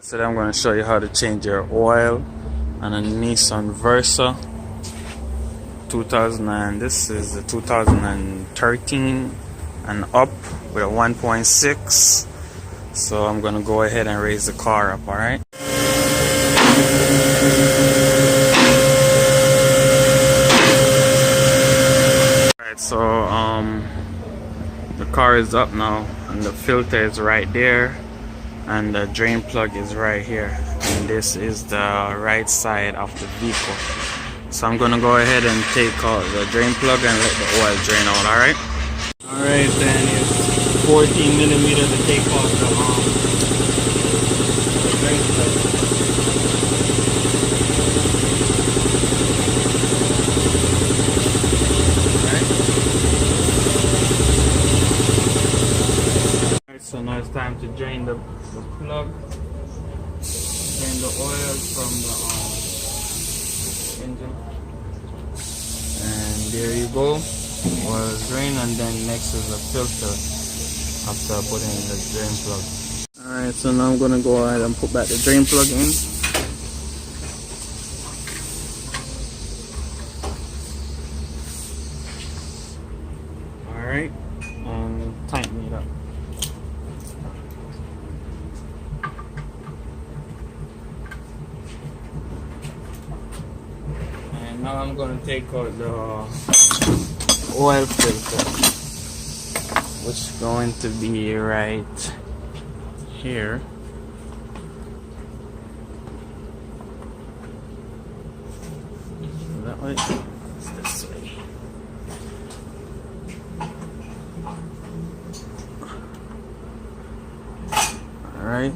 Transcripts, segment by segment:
So I'm going to show you how to change your oil on a Nissan Versa 2000, and this is the 2013 and up with a 1.6. So I'm going to go ahead and raise the car up. Alright, so the car is up now, and the filter is right there, and the drain plug is right here, and this is the right side of the vehicle. So I'm gonna go ahead and take out the drain plug and let the oil drain out. Alright, then it's 14 millimeters to take off the drain plug. So now it's time to drain the plug, drain the oil from the engine, and there you go, oil is drained. And then next is the filter after putting in the drain plug. Alright, so now I'm going to go ahead and put back the drain plug in. Alright, and tighten it up. Now I'm going to take out the oil filter, which is going to be right here. That way, it's this way. All right.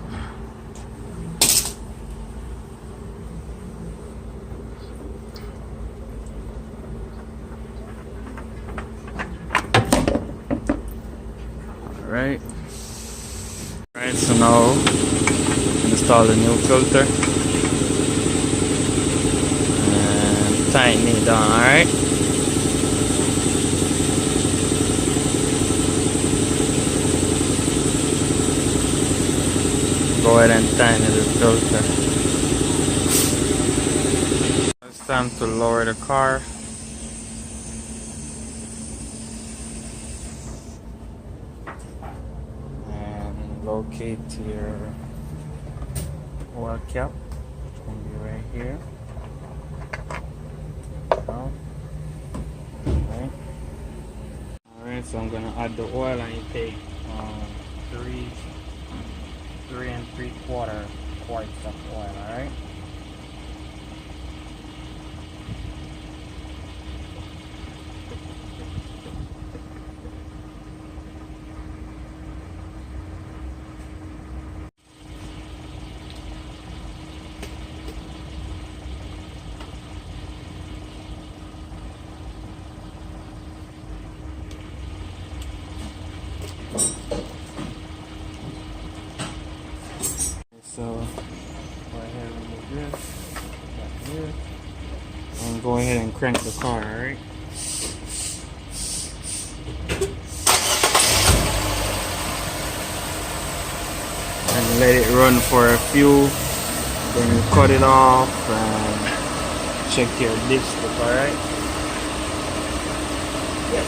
Alright, so now install the new filter and tighten it down. Alright, go ahead and tighten the filter. It's time to lower the car. Locate your oil cap, which can be right here. Alright, so I'm gonna add the oil, and you take 3 3¾ quarts of oil. Alright, so go ahead and remove this right here, and go ahead and crank the car. Alright, and let it run for a few, then you cut it off and check your dipstick. Alright, Yes.